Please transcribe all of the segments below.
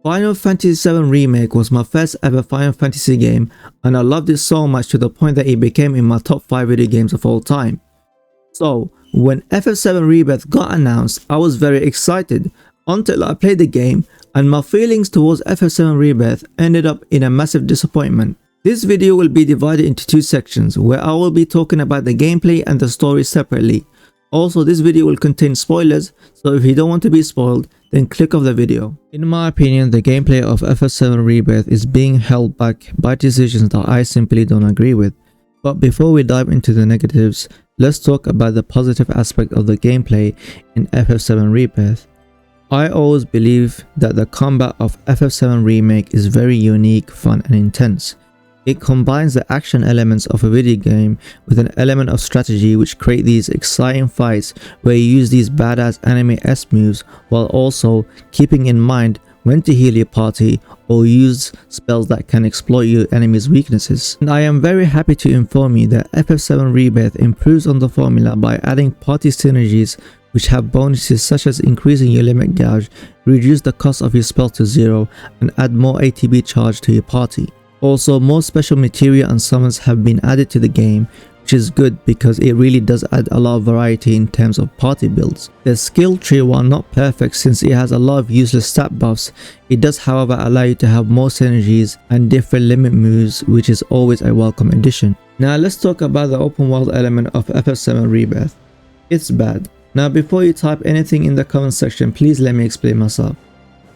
Final Fantasy 7 Remake was my first ever Final Fantasy game, and I loved it so much to the point that it became in my top 5 video games of all time. So, when FF7 Rebirth got announced, I was very excited until I played the game, and my feelings towards FF7 Rebirth ended up in a massive disappointment. This video will be divided into 2 sections where I will be talking about the gameplay and the story separately. Also, this video will contain spoilers, so if you don't want to be spoiled, then click off the video. In my opinion, the gameplay of FF7 Rebirth is being held back by decisions that I simply don't agree with. But before we dive into the negatives, let's talk about the positive aspect of the gameplay in FF7 Rebirth. I always believe that the combat of FF7 Remake is very unique, fun and intense. It combines the action elements of a video game with an element of strategy, which create these exciting fights where you use these badass anime-esque moves while also keeping in mind when to heal your party or use spells that can exploit your enemy's weaknesses. And I am very happy to inform you that FF7 Rebirth improves on the formula by adding party synergies which have bonuses such as increasing your limit gauge, reduce the cost of your spell to 0 and add more ATB charge to your party. Also, more special materia and summons have been added to the game, which is good because it really does add a lot of variety in terms of party builds. The skill tree, while not perfect since it has a lot of useless stat buffs, it does however allow you to have more synergies and different limit moves, which is always a welcome addition. Now let's talk about the open world element of FF7 Rebirth. It's bad. Now before you type anything in the comment section, please let me explain myself.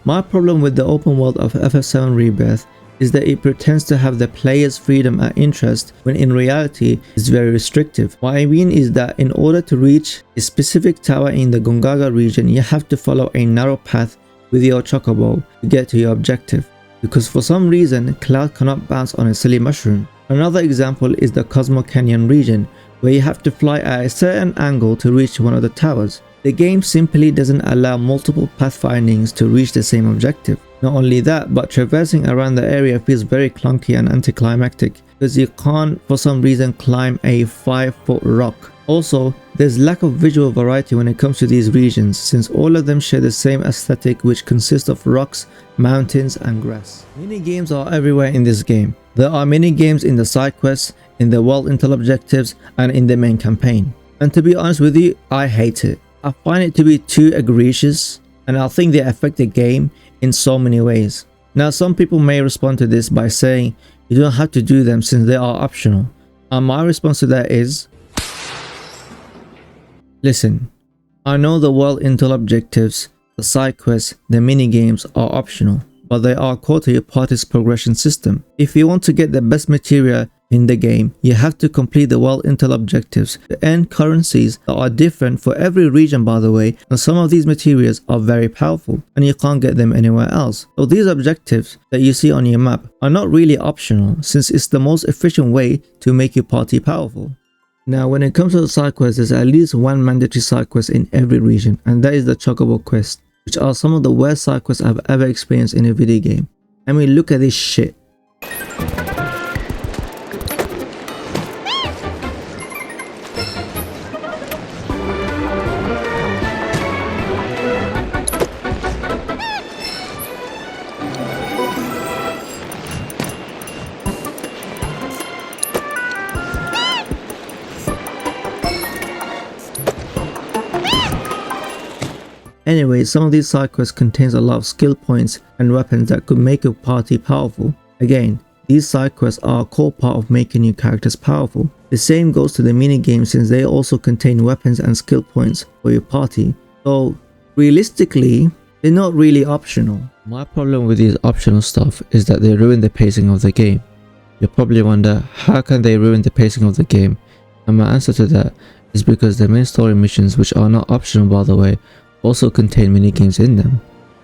My problem with the open world of FF7 Rebirth is that it pretends to have the player's freedom and interest when in reality it's very restrictive. What I mean is that in order to reach a specific tower in the Gongaga region, you have to follow a narrow path with your chocobo to get to your objective, because for some reason Cloud cannot bounce on a silly mushroom. Another example is the Cosmo Canyon region, where you have to fly at a certain angle to reach one of the towers. The game simply doesn't allow multiple pathfindings to reach the same objective. Not only that, but traversing around the area feels very clunky and anticlimactic because you can't for some reason climb a 5-foot rock. Also, there's lack of visual variety when it comes to these regions since all of them share the same aesthetic, which consists of rocks, mountains and grass. Mini games are everywhere in this game. There are mini games in the side quests, in the world intel objectives and in the main campaign. And to be honest with you, I hate it. I find it to be too egregious and I think they affect the game in so many ways. Now some people may respond to this by saying you don't have to do them since they are optional. And my response to that is, listen, I know the world intel objectives, the side quests, the mini games are optional, but they are core to your party's progression system. If you want to get the best material in the game, you have to complete the world intel objectives to earn currencies that are different for every region by the way, and some of these materials are very powerful and you can't get them anywhere else. So these objectives that you see on your map are not really optional since it's the most efficient way to make your party powerful. Now when it comes to the side quests, there's at least one mandatory side quest in every region, and that is the Chocobo quest, which are some of the worst side quests I've ever experienced in a video game. I mean, look at this shit. Anyway, some of these side quests contains a lot of skill points and weapons that could make your party powerful. Again, these side quests are a core part of making your characters powerful. The same goes to the mini games since they also contain weapons and skill points for your party. So realistically, they're not really optional. My problem with these optional stuff is that they ruin the pacing of the game. You'll probably wonder, how can they ruin the pacing of the game? And my answer to that is because the main story missions, which are not optional by the way, also contain minigames in them.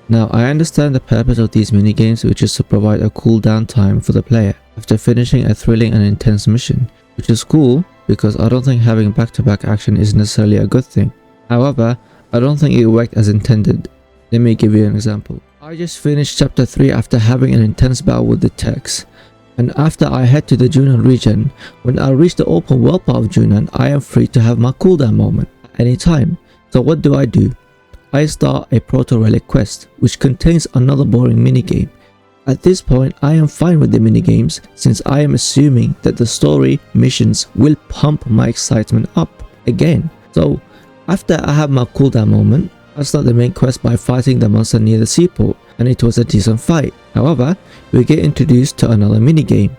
Now I understand the purpose of these minigames, which is to provide a cooldown time for the player after finishing a thrilling and intense mission, which is cool because I don't think having back-to-back action is necessarily a good thing. However, I don't think it worked as intended. Let me give you an example. I just finished chapter 3 after having an intense battle with the Turks, and after I head to the Junan region, when I reach the open world part of Junan, I am free to have my cooldown moment at any time. So what do? I start a proto relic quest, which contains another boring minigame. At this point, I am fine with the minigames since I am assuming that the story missions will pump my excitement up again. So after I have my cooldown moment, I start the main quest by fighting the monster near the seaport, and it was a decent fight. However, we get introduced to another minigame.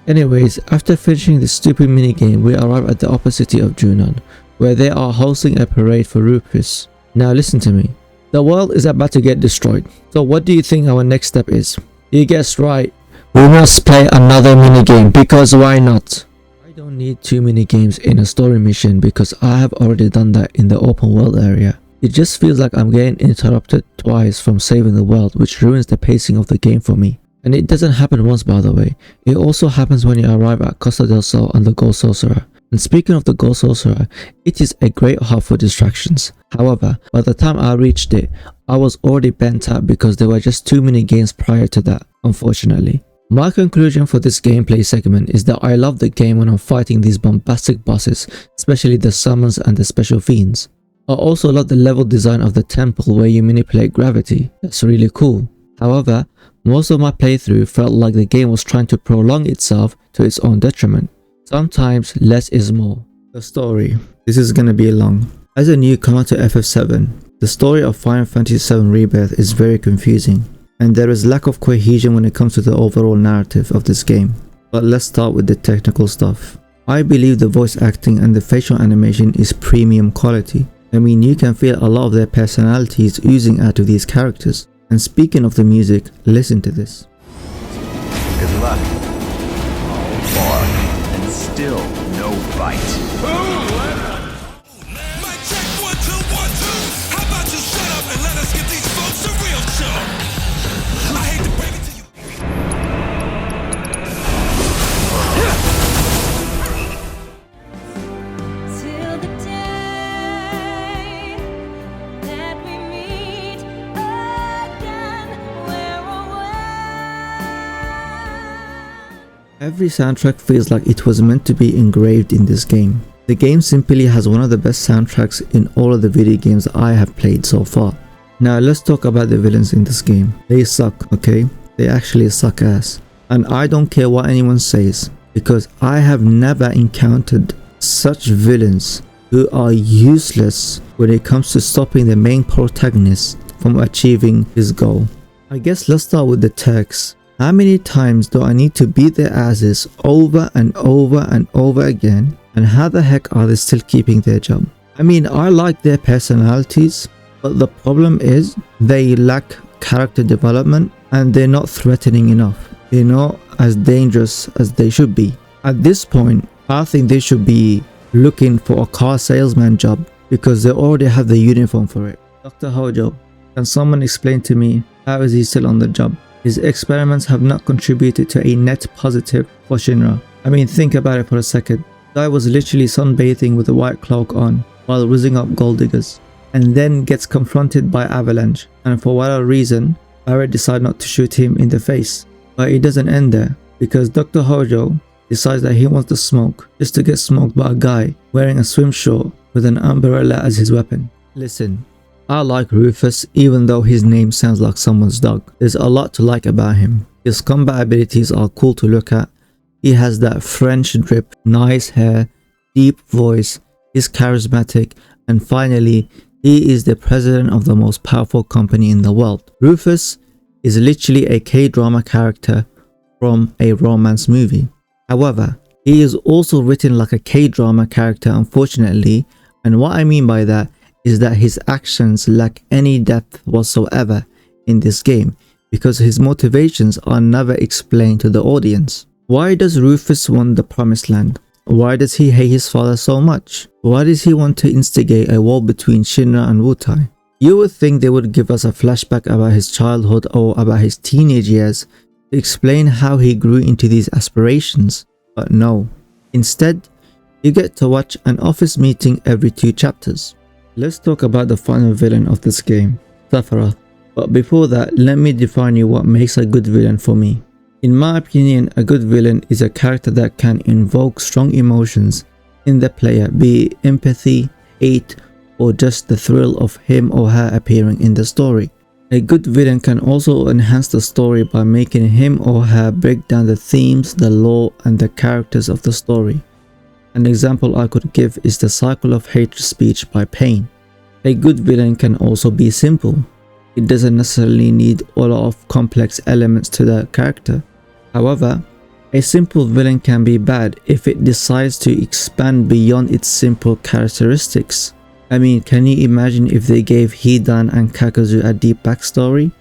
Anyways, after finishing this stupid minigame, we arrive at the opposite city of Junon, where they are hosting a parade for Rufus. Now listen to me. The world is about to get destroyed. So what do you think our next step is? You guessed right. We must play another minigame, because why not? I don't need 2 minigames in a story mission because I have already done that in the open world area. It just feels like I'm getting interrupted twice from saving the world, which ruins the pacing of the game for me. And it doesn't happen once, by the way. It also happens when you arrive at Costa del Sol and the Gold Sorcerer. And speaking of the Gold Sorcerer, it is a great hub for distractions. However, by the time I reached it, I was already bent out because there were just too many games prior to that, unfortunately. My conclusion for this gameplay segment is that I love the game when I'm fighting these bombastic bosses, especially the summons and the special fiends. I also love the level design of the temple where you manipulate gravity. That's really cool. However, most of my playthrough felt like the game was trying to prolong itself to its own detriment. Sometimes less is more. The story. This is gonna be long. As a newcomer to FF7, the story of Final Fantasy VII Rebirth is very confusing, and there is lack of cohesion when it comes to the overall narrative of this game. But let's start with the technical stuff. I believe the voice acting and the facial animation is premium quality. I mean, you can feel a lot of their personalities oozing out of these characters. And speaking of the music, listen to this. Good luck. All bark and still no bite. Mic check 1 2 1 2. How about you shut up and let us give these folks a real show? I hate to break it to you. Till the day that we meet again, we're away. Every soundtrack feels like it was meant to be engraved in this game. The game simply has one of the best soundtracks in all of the video games I have played so far. Now let's talk about the villains in this game. They suck, okay? They actually suck ass. And I don't care what anyone says, because I have never encountered such villains who are useless when it comes to stopping the main protagonist from achieving his goal. I guess let's start with the Turks. How many times do I need to beat their asses over and over and over again? And how the heck are they still keeping their job? I mean, I like their personalities, but the problem is they lack character development and they're not threatening enough. They're not as dangerous as they should be. At this point, I think they should be looking for a car salesman job because they already have the uniform for it. Dr. Hojo, can someone explain to me how is he still on the job? His experiments have not contributed to a net positive for Shinra. I mean, think about it for a second. The guy was literally sunbathing with a white cloak on while rizzing up gold diggers, and then gets confronted by Avalanche, and for whatever reason, Barrett decided not to shoot him in the face. But it doesn't end there, because Dr. Hojo decides that he wants to smoke just to get smoked by a guy wearing a swim short with an umbrella as his weapon. Listen, I like Rufus even though his name sounds like someone's dog. There's a lot to like about him. His combat abilities are cool to look at. He has that French drip, nice hair, deep voice, he's charismatic, and finally, he is the president of the most powerful company in the world. Rufus is literally a K-drama character from a romance movie. However, he is also written like a K-drama character, unfortunately, and what I mean by that is that his actions lack any depth whatsoever in this game because his motivations are never explained to the audience. Why does Rufus want the Promised Land? Why does he hate his father so much? Why does he want to instigate a war between Shinra and Wutai? You would think they would give us a flashback about his childhood or about his teenage years to explain how he grew into these aspirations, but no. Instead, you get to watch an office meeting every 2 chapters. Let's talk about the final villain of this game, Sephiroth. But before that, let me define you what makes a good villain for me. In my opinion, a good villain is a character that can invoke strong emotions in the player, be it empathy, hate, or just the thrill of him or her appearing in the story. A good villain can also enhance the story by making him or her break down the themes, the lore, and the characters of the story. An example I could give is the cycle of hatred speech by Pain. A good villain can also be simple. It doesn't necessarily need a lot of complex elements to the character. However, a simple villain can be bad if it decides to expand beyond its simple characteristics. I mean, can you imagine if they gave Hidan and Kakazu a deep backstory?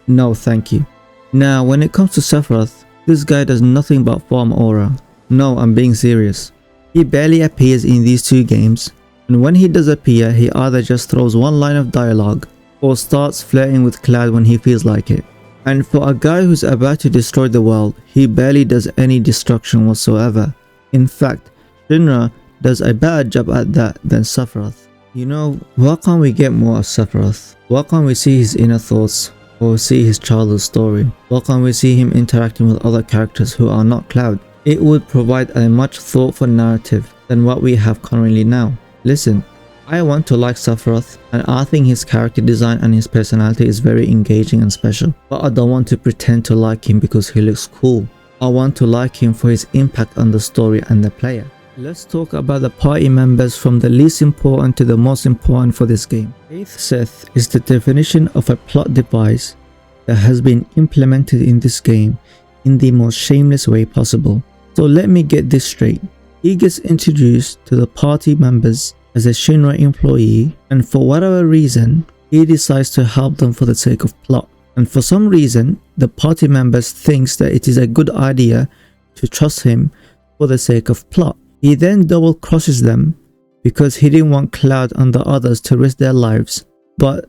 No, thank you. Now, when it comes to Sephiroth, this guy does nothing but farm aura. No, I'm being serious. He barely appears in these two games, and when he does appear, he either just throws one line of dialogue or starts flirting with Cloud when he feels like it. And for a guy who's about to destroy the world, he barely does any destruction whatsoever. In fact, Shinra does a better job at that than Sephiroth. You know, why can't we get more of Sephiroth? Why can't we see his inner thoughts or see his childhood story? Why can't we see him interacting with other characters who are not Cloud? It would provide a much thoughtful narrative than what we have currently now. Listen, I want to like Sephiroth, and I think his character design and his personality is very engaging and special. But I don't want to pretend to like him because he looks cool. I want to like him for his impact on the story and the player. Let's talk about the party members from the least important to the most important for this game. Eighth Seth is the definition of a plot device that has been implemented in this game in the most shameless way possible. So let me get this straight. He gets introduced to the party members as a Shinra employee, and for whatever reason, he decides to help them for the sake of plot. And for some reason, the party members thinks that it is a good idea to trust him for the sake of plot. He then double crosses them because he didn't want Cloud and the others to risk their lives. But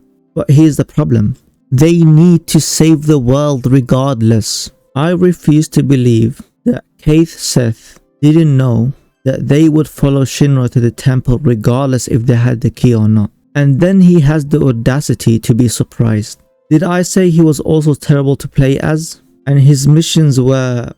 here's the problem. They need to save the world regardless. I refuse to believe that Keith Seth didn't know that they would follow Shinra to the temple regardless if they had the key or not. And then he has the audacity to be surprised. Did I say he was also terrible to play as? And his missions were...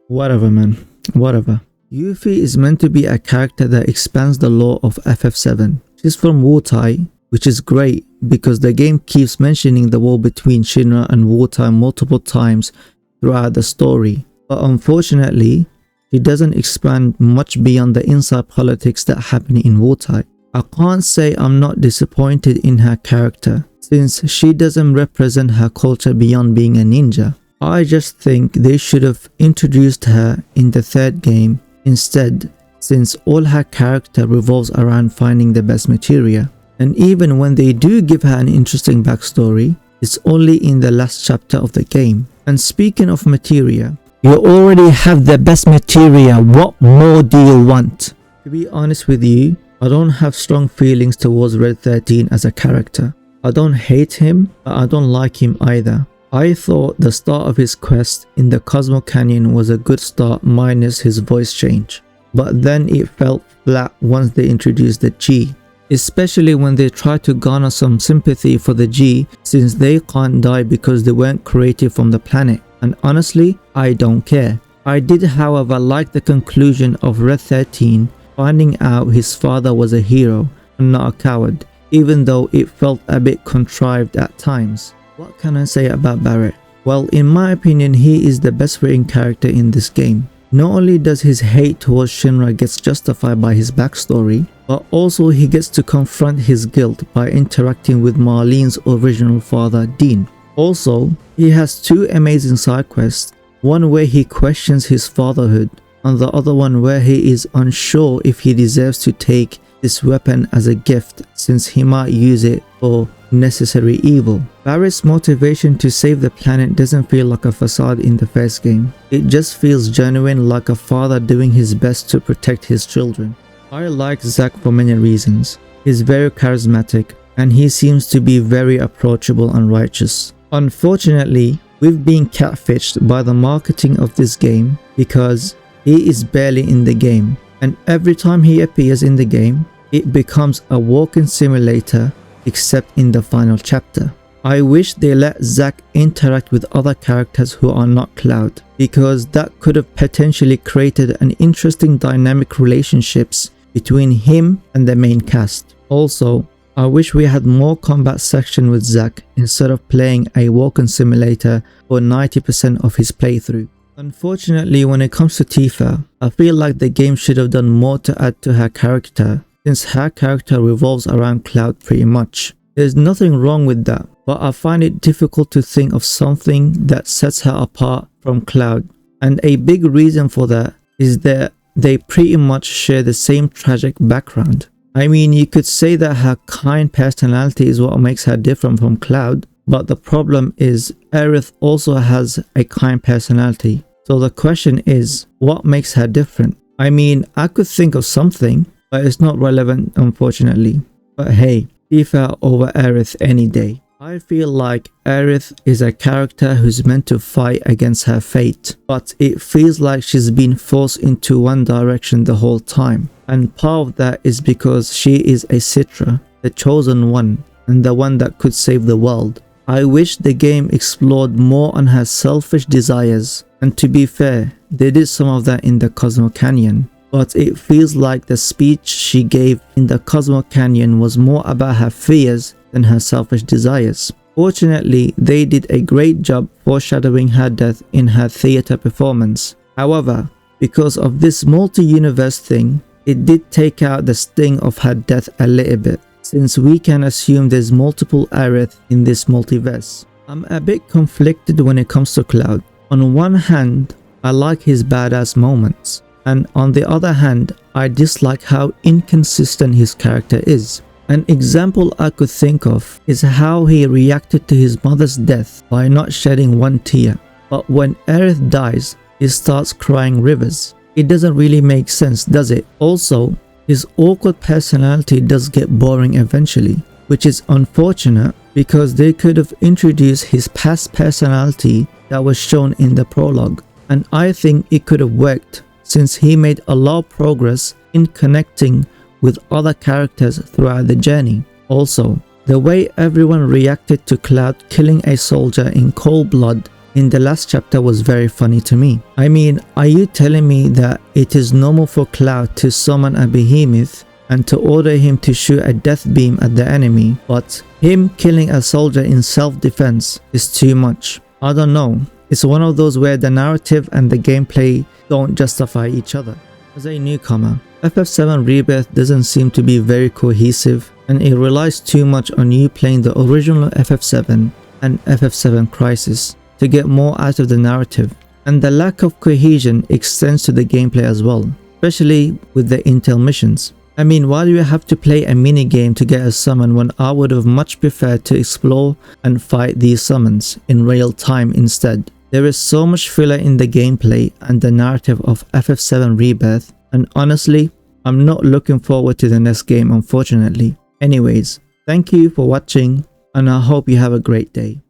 Whatever, man. Whatever. Yuffie is meant to be a character that expands the lore of FF7. She's from Wutai, which is great because the game keeps mentioning the war between Shinra and Wutai multiple times throughout the story. But unfortunately, she doesn't expand much beyond the inside politics that happen in Wutai. I can't say I'm not disappointed in her character, since she doesn't represent her culture beyond being a ninja. I just think they should have introduced her in the third game instead, since all her character revolves around finding the best materia. And even when they do give her an interesting backstory, it's only in the last chapter of the game. And speaking of materia, you already have the best materia, what more do you want? To be honest with you, I don't have strong feelings towards Red 13 as a character. I don't hate him, but I don't like him either. I thought the start of his quest in the Cosmo Canyon was a good start minus his voice change. But then it felt flat once they introduced the G. Especially when they tried to garner some sympathy for the G, since they can't die because they weren't created from the planet. And honestly, I don't care. I did however like the conclusion of Red 13 finding out his father was a hero and not a coward, even though it felt a bit contrived at times. What can I say about Barret? Well, in my opinion, he is the best written character in this game. Not only does his hate towards Shinra gets justified by his backstory, but also he gets to confront his guilt by interacting with Marlene's original father, Dean. Also, he has two amazing side quests, one where he questions his fatherhood, and the other one where he is unsure if he deserves to take this weapon as a gift since he might use it for necessary evil. Barret's motivation to save the planet doesn't feel like a facade in the first game. It just feels genuine, like a father doing his best to protect his children. I like Zack for many reasons. He's very charismatic, and he seems to be very approachable and righteous. Unfortunately, we've been catfished by the marketing of this game because he is barely in the game, and every time he appears in the game, it becomes a walking simulator except in the final chapter. I wish they let Zack interact with other characters who are not Cloud, because that could have potentially created an interesting dynamic relationships between him and the main cast. Also, I wish we had more combat section with Zack instead of playing a walking simulator for 90% of his playthrough. Unfortunately, when it comes to Tifa, I feel like the game should have done more to add to her character, since her character revolves around Cloud pretty much. There's nothing wrong with that, but I find it difficult to think of something that sets her apart from Cloud, and a big reason for that is that they pretty much share the same tragic background. I mean, you could say that her kind personality is what makes her different from Cloud, but the problem is Aerith also has a kind personality. So the question is, what makes her different? I mean, I could think of something, but it's not relevant unfortunately. But hey, Tifa over Aerith any day. I feel like Aerith is a character who's meant to fight against her fate, but it feels like she's been forced into one direction the whole time. And part of that is because she is a Citra, the chosen one, and the one that could save the world. I wish the game explored more on her selfish desires, and to be fair, they did some of that in the Cosmo Canyon. But it feels like the speech she gave in the Cosmo Canyon was more about her fears than her selfish desires. Fortunately, they did a great job foreshadowing her death in her theater performance. However, because of this multi-universe thing, it did take out the sting of her death a little bit, since we can assume there's multiple Aerith in this multiverse. I'm a bit conflicted when it comes to Cloud. On one hand, I like his badass moments, and on the other hand, I dislike how inconsistent his character is. An example I could think of is how he reacted to his mother's death by not shedding one tear, but when Aerith dies, he starts crying rivers. It doesn't really make sense, does it? Also, his awkward personality does get boring eventually, which is unfortunate because they could have introduced his past personality that was shown in the prologue, and I think it could have worked since he made a lot of progress in connecting with other characters throughout the journey. Also, the way everyone reacted to Cloud killing a soldier in cold blood in the last chapter was very funny to me. I mean, are you telling me that it is normal for Cloud to summon a behemoth and to order him to shoot a death beam at the enemy, but him killing a soldier in self-defense is too much? I don't know. It's one of those where the narrative and the gameplay don't justify each other. As a newcomer, FF7 Rebirth doesn't seem to be very cohesive, and it relies too much on you playing the original FF7 and FF7 Crisis to get more out of the narrative, and the lack of cohesion extends to the gameplay as well, especially with the intel missions. I mean, why do you have to play a mini game to get a summon when I would have much preferred to explore and fight these summons in real time instead? There is so much filler in the gameplay and the narrative of FF7 Rebirth, and honestly, I'm not looking forward to the next game unfortunately. Anyways, thank you for watching, and I hope you have a great day.